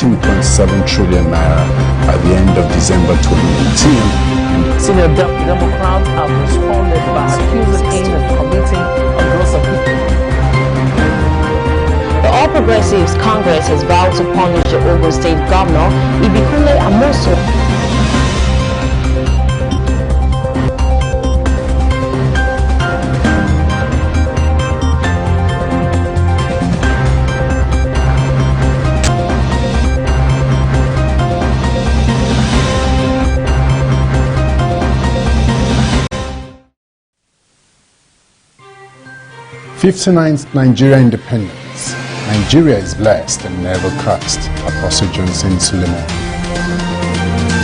14.7 trillion naira at the end of December 2018. Senior Democrats have responded by accusing him of committing a gross offense. The All Progressives Congress has vowed to punish the Ogun State Governor, Ibikunle Amosu. 59th Nigeria independence. Nigeria is blessed and never cursed. Apostle Johnson Suleiman.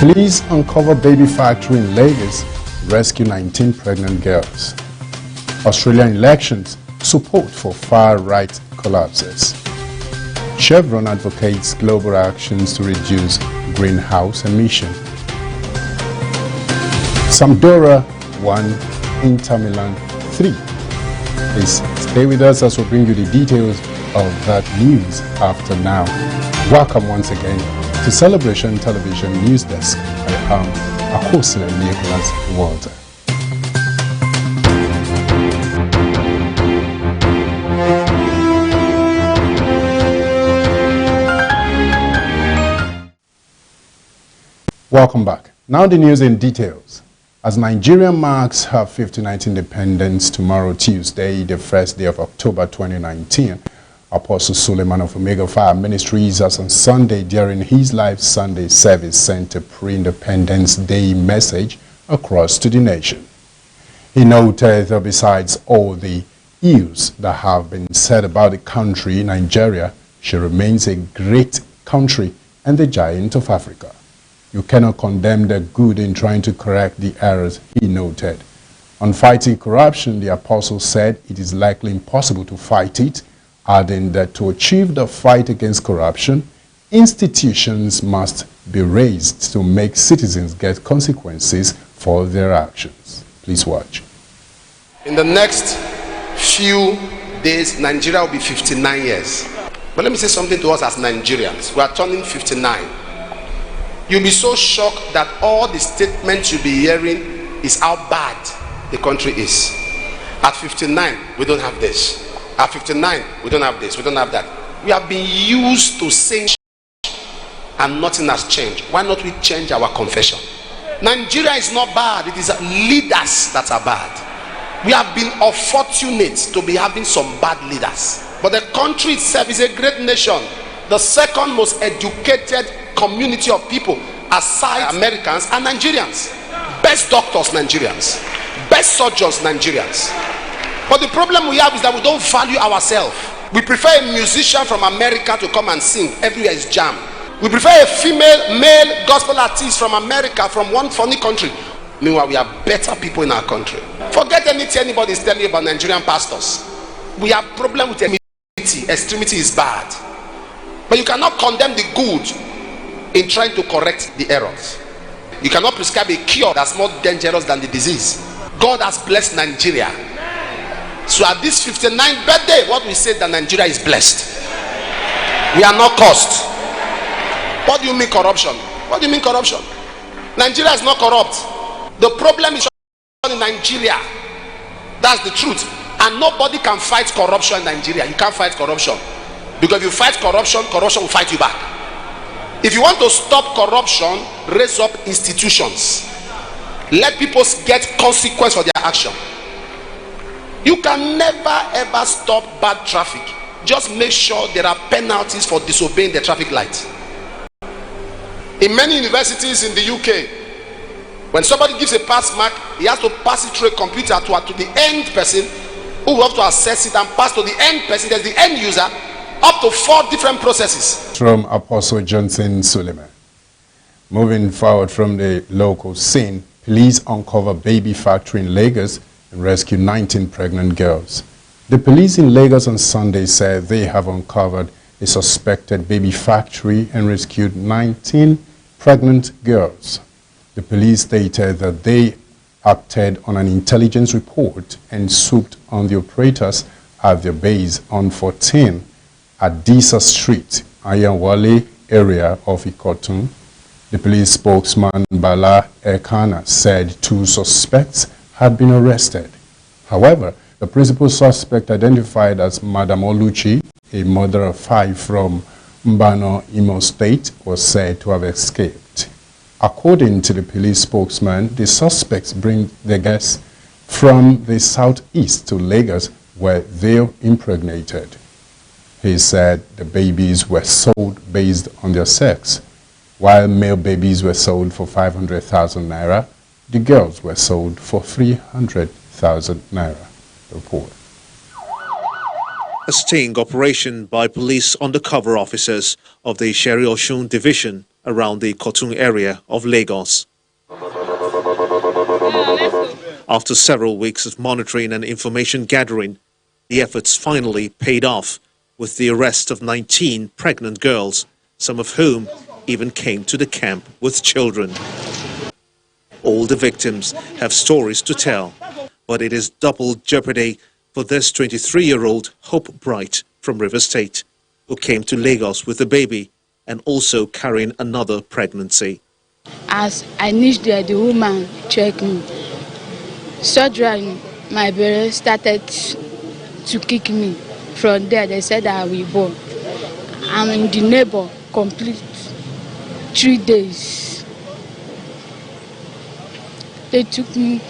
Police uncover baby factory in Lagos, rescue 19 pregnant girls. Australian elections, support for far-right collapses. Chevron advocates global actions to reduce greenhouse emission. Sampdoria 1, Inter Milan 3. Please stay with us as we bring you the details of that news after now. Welcome once again to Celebration Television News Desk. I am Apostle Nicholas Walter. Welcome back. Now the news in details. As Nigeria marks her 59th independence tomorrow, Tuesday, the first day of October 2019, Apostle Suleiman of Omega Fire Ministries, as on Sunday during his live Sunday service, sent a pre-Independence Day message across to the nation. He noted that besides all the ills that have been said about the country, Nigeria, she remains a great country and the giant of Africa. You cannot condemn the good in trying to correct the errors, he noted. On fighting corruption, the apostle said it is likely impossible to fight it, adding that to achieve the fight against corruption, institutions must be raised to make citizens get consequences for their actions. Please watch. In the next few days, Nigeria will be 59 years. But let me say something to us as Nigerians. We are turning 59. You'll be so shocked that all the statements you'll be hearing is how bad the country is. At 59, we don't have this. At 59, we don't have this, we don't have that. We have been used to saying and nothing has changed. Why not we change our confession? Nigeria is not bad, it is leaders that are bad. We have been unfortunate to be having some bad leaders. But the country itself is a great nation. The second most educated community of people aside Americans and Nigerians. Best doctors, Nigerians. Best surgeons, Nigerians. But the problem we have is that we don't value ourselves. We prefer a musician from America to come and sing. Everywhere is jam. We prefer a male gospel artist from America, from one funny country. Meanwhile, we have better people in our country. Forget anything anybody is telling you about Nigerian pastors. We have problem with extremity. Extremity is bad. But you cannot condemn the good in trying to correct the errors. You cannot prescribe a cure that's more dangerous than the disease. God has blessed Nigeria. So at this 59th birthday, what we say that Nigeria is blessed. We are not cursed. What do you mean corruption? What do you mean corruption? Nigeria is not corrupt. The problem is in Nigeria. That's the truth. And nobody can fight corruption in Nigeria. You can't fight corruption. Because if you fight corruption, corruption will fight you back. If you want to stop corruption, raise up institutions. Let people get consequence for their action. You can never ever stop bad traffic. Just make sure there are penalties for disobeying the traffic light. In many universities in the UK, when somebody gives a pass mark, he has to pass it through a computer to the end person who will have to assess it and pass to the end person. There's the end user. Up to 4 different processes. From Apostle Johnson Suleiman. Moving forward from the local scene, police uncover baby factory in Lagos and rescue 19 pregnant girls. The police in Lagos on Sunday said they have uncovered a suspected baby factory and rescued 19 pregnant girls. The police stated that they acted on an intelligence report and swooped on the operators at their base on 14 at Disa Street, Ayanwale area of Ikotun. The police spokesman Bala Ekana said 2 suspects had been arrested. However, the principal suspect, identified as Madam Oluchi, a mother of 5 from Mbano, Imo State, was said to have escaped. According to the police spokesman, the suspects bring the guests from the southeast to Lagos, where they were impregnated. He said the babies were sold based on their sex. While male babies were sold for 500,000 naira, the girls were sold for 300,000 naira. Report. A sting operation by police undercover officers of the Sheri Oshun division around the Kotun area of Lagos. After several weeks of monitoring and information gathering, the efforts finally paid off with the arrest of 19 pregnant girls, some of whom even came to the camp with children. All the victims have stories to tell, but it is double jeopardy for this 23-year-old Hope Bright from River State, who came to Lagos with a baby and also carrying another pregnancy. As I reached there, the woman checked me. Suddenly, my brother started to kick me. From there, they said I will born. I'm in the neighbor complete 3 days. They took me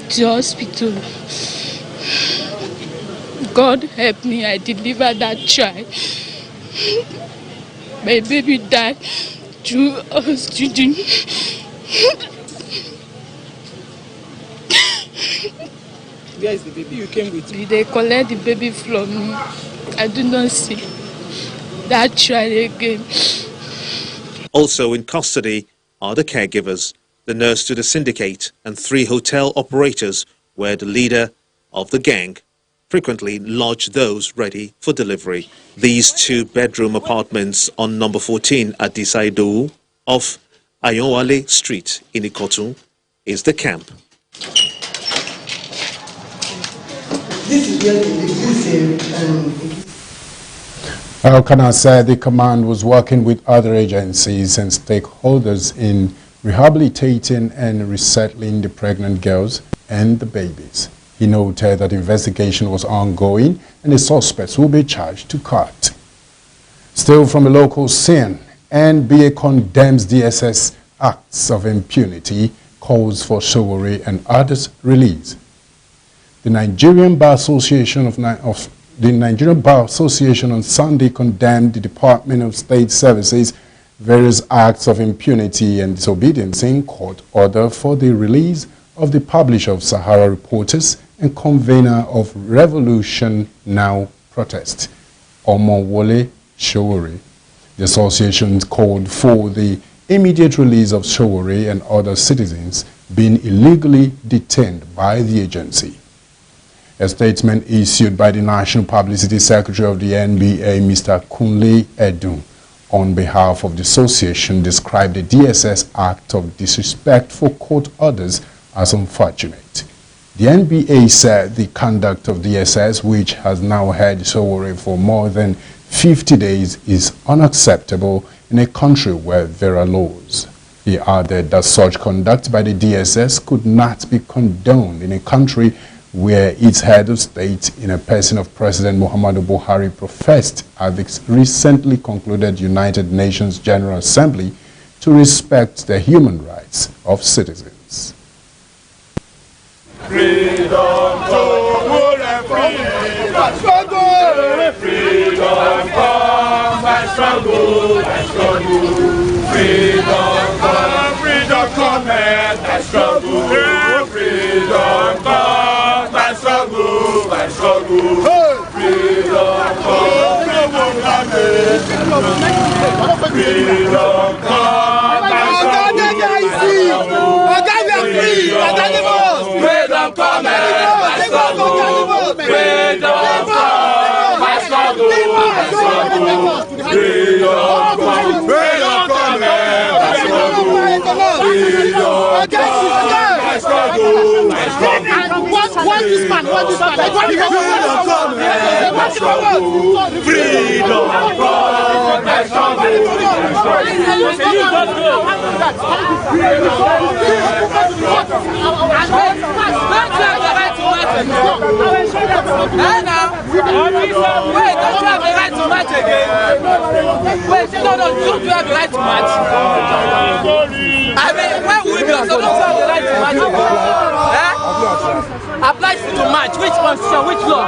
to hospital. God help me, I delivered that child. My baby died through oxygen. Where is the baby you came with? They collect the baby from me. I do not see that child again. Also in custody are the caregivers, the nurse to the syndicate, and 3 hotel operators, where the leader of the gang frequently lodged those ready for delivery. These 2-bedroom apartments on number 14 at Disaido off Ayonwale Street in Ikotun is the camp. This is where Elkanah said the command was working with other agencies and stakeholders in rehabilitating and resettling the pregnant girls and the babies. He noted that investigation was ongoing and the suspects will be charged to court. Still from the local scene, NBA condemns DSS acts of impunity, calls for Sowore and others release. The Nigerian Bar Association on Sunday condemned the Department of State Services various acts of impunity and disobedience in court order for the release of the publisher of Sahara Reporters and convener of Revolution Now protest, Omowole Sowore. The association called for the immediate release of Sowore and other citizens being illegally detained by the agency. A statement issued by the National Publicity Secretary of the NBA, Mr. Kunle Edun, on behalf of the association, described the DSS act of disrespect for court orders as unfortunate. The NBA said the conduct of DSS, which has now had Sowore for more than 50 days, is unacceptable in a country where there are laws. He added that such conduct by the DSS could not be condoned in a country where its head of state, in a person of President Muhammadu Buhari, professed at the recently concluded United Nations General Assembly to respect the human rights of citizens. Freedom, soul and freedom, struggle, freedom, come and struggle, freedom, come and struggle, freedom, come and struggle, freedom, come, freedom, come and freedom come and struggle. Freedom come and struggle. Freedom come and struggle. Freedom come and struggle, my struggle. What this man? Freedom come, my struggle. Wait, don't you have the right to match again? Wait, no, don't you have the right to match? I mean, where will we be? So don't you have the right to match again? Apply to match. Which constitution? Which law?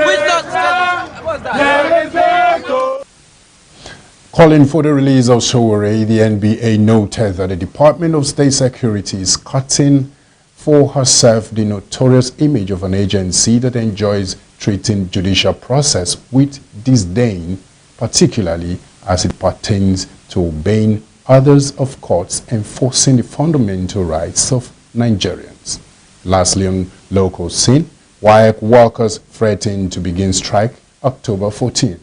Which law? What's that? Calling for the release of Sowore, the NBA noted that the Department of State Security is cutting for herself the notorious image of an agency that enjoys treating judicial process with disdain, particularly as it pertains to obeying orders of courts enforcing the fundamental rights of Nigerians. Lastly, on local scene, WAEC workers threaten to begin strike October 14.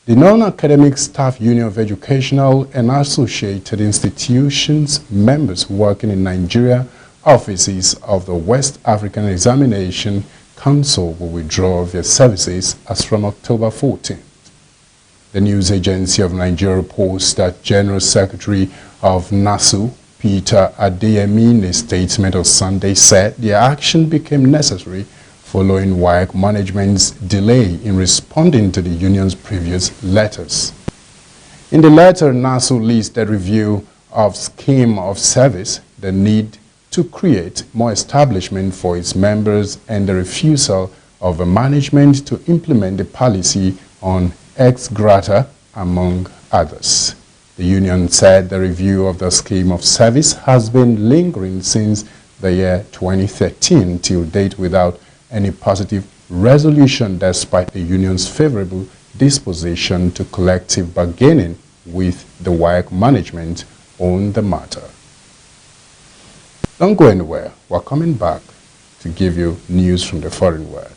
The Non-Academic Staff Union of Educational and Associated Institutions members working in Nigeria offices of the West African Examination Council will withdraw their services as from October 14th. The news agency of Nigeria reports that General Secretary of NASU, Peter Adeyemi, in a statement on Sunday said the action became necessary following WAEC management's delay in responding to the union's previous letters. In the letter, NASU lists a review of scheme of service, the need to create more establishment for its members, and the refusal of the management to implement the policy on ex grata, among others. The union said the review of the scheme of service has been lingering since the year 2013 till date without any positive resolution, despite the union's favorable disposition to collective bargaining with the WAEC management on the matter. Don't go anywhere. We're coming back to give you news from the foreign world.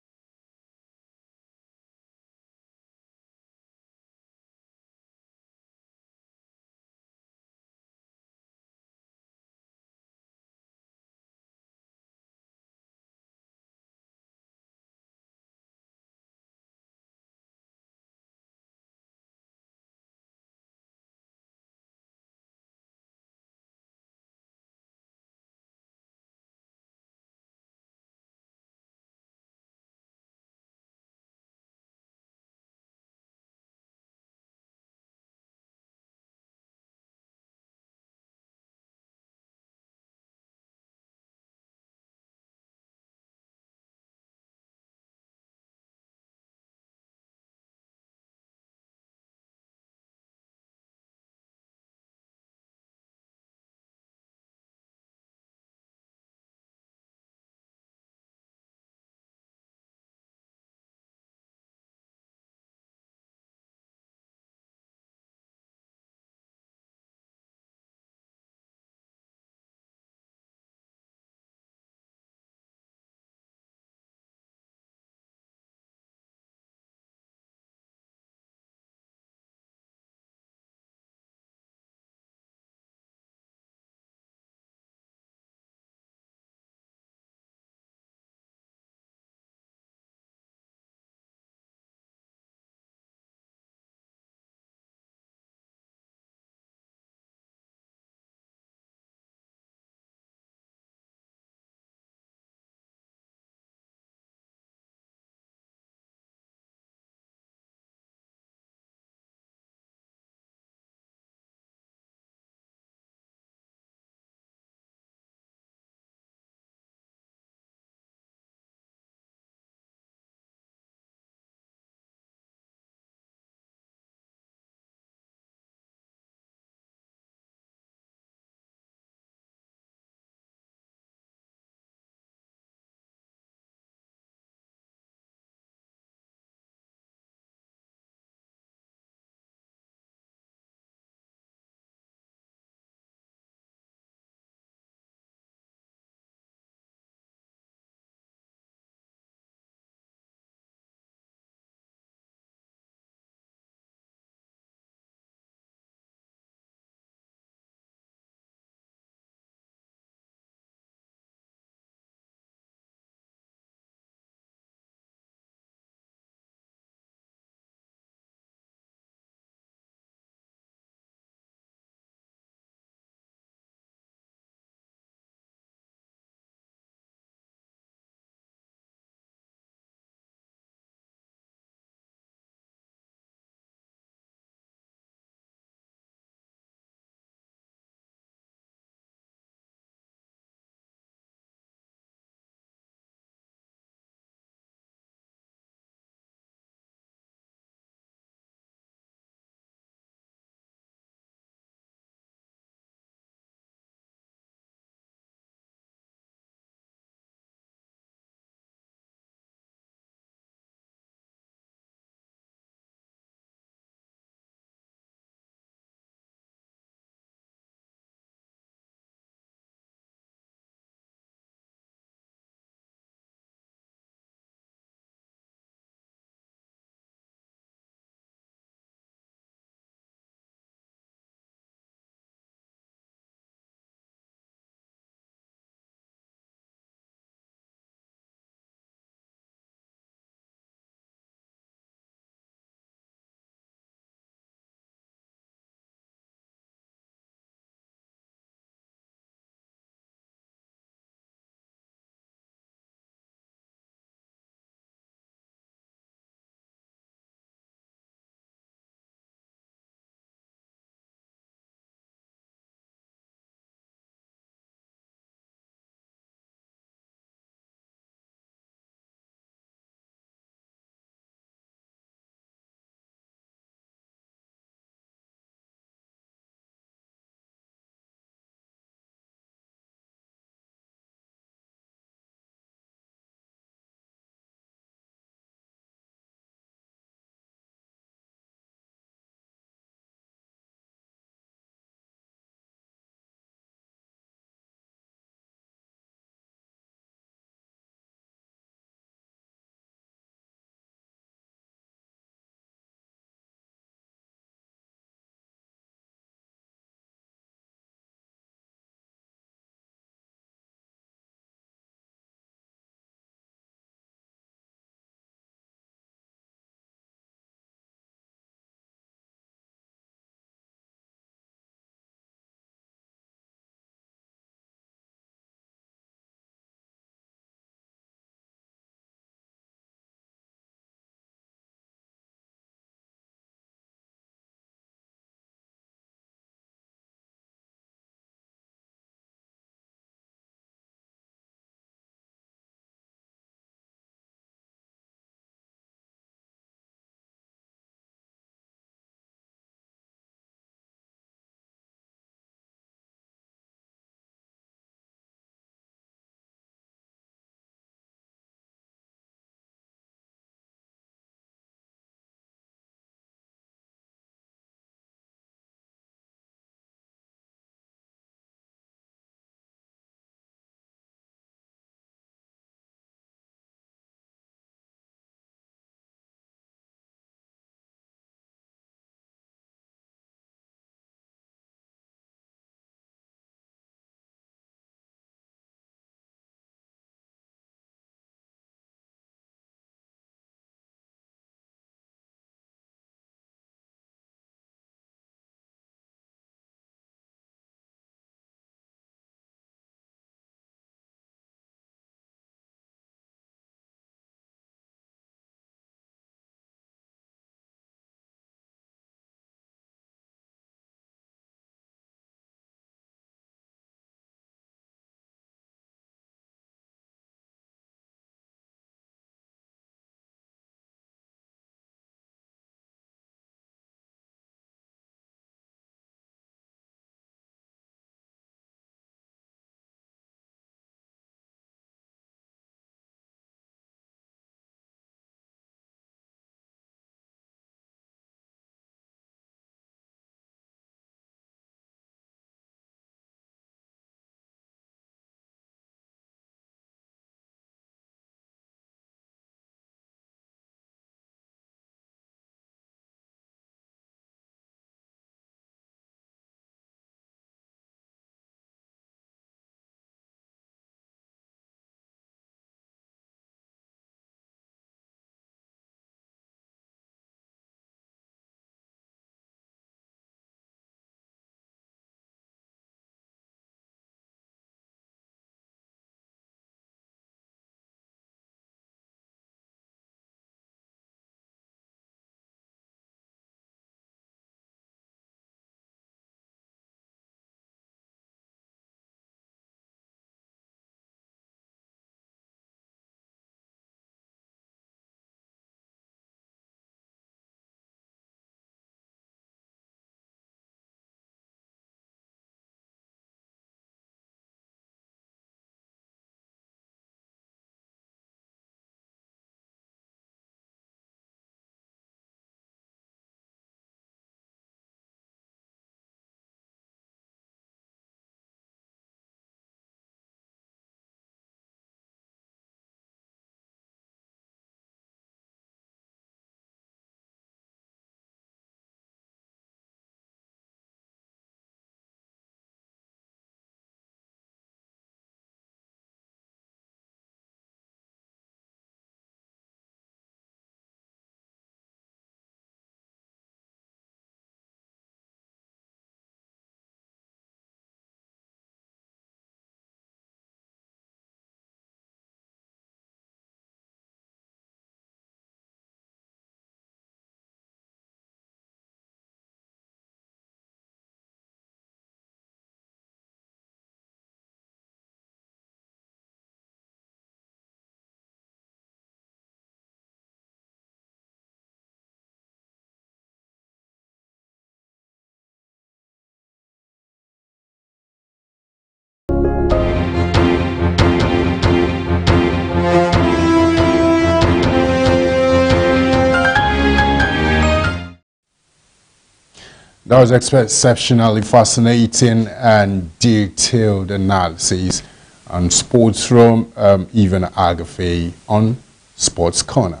That was exceptionally fascinating and detailed analysis on Sports Room, even Agafe on Sports Corner.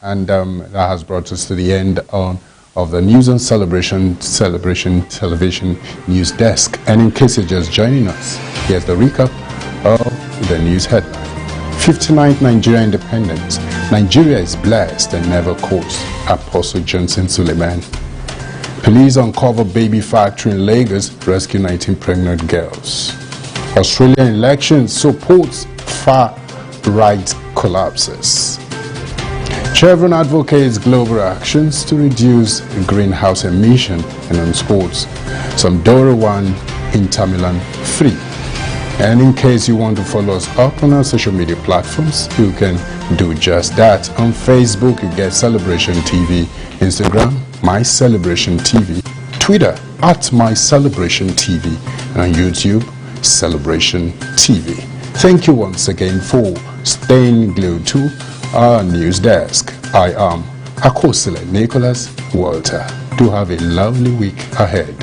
And that has brought us to the end of the News and Celebration Television News Desk. And in case you're just joining us, here's the recap of the news headline. 59th Nigeria independence. Nigeria is blessed and never coast. Apostle Johnson Suleiman. Police uncover baby factory in Lagos, rescue 19 pregnant girls. Australian elections supports far-right collapses. Chevron advocates global actions to reduce greenhouse emission. And on sports, Sampdoria 1, Inter Milan 3. And in case you want to follow us up on our social media platforms, you can do just that. On Facebook, you get Celebration TV, Instagram, My Celebration TV, Twitter @My Celebration TV, and on YouTube, Celebration TV. Thank you once again for staying glued to our news desk. I am Akosile Nicholas Walter. Do have a lovely week ahead.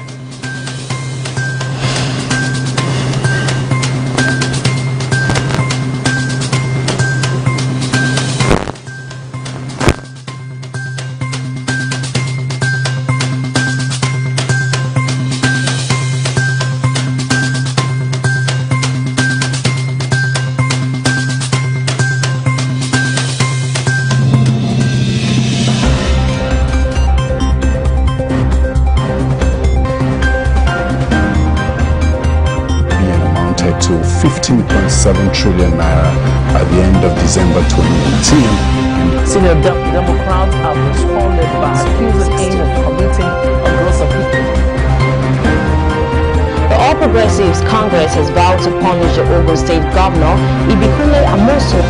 To 15.7 trillion naira at the end of December 2018. Senior Democrats have responded by accusing him of committing a gross offense. The All Progressives Congress has vowed to punish the Ogun State Governor, Ibikunle Amosun,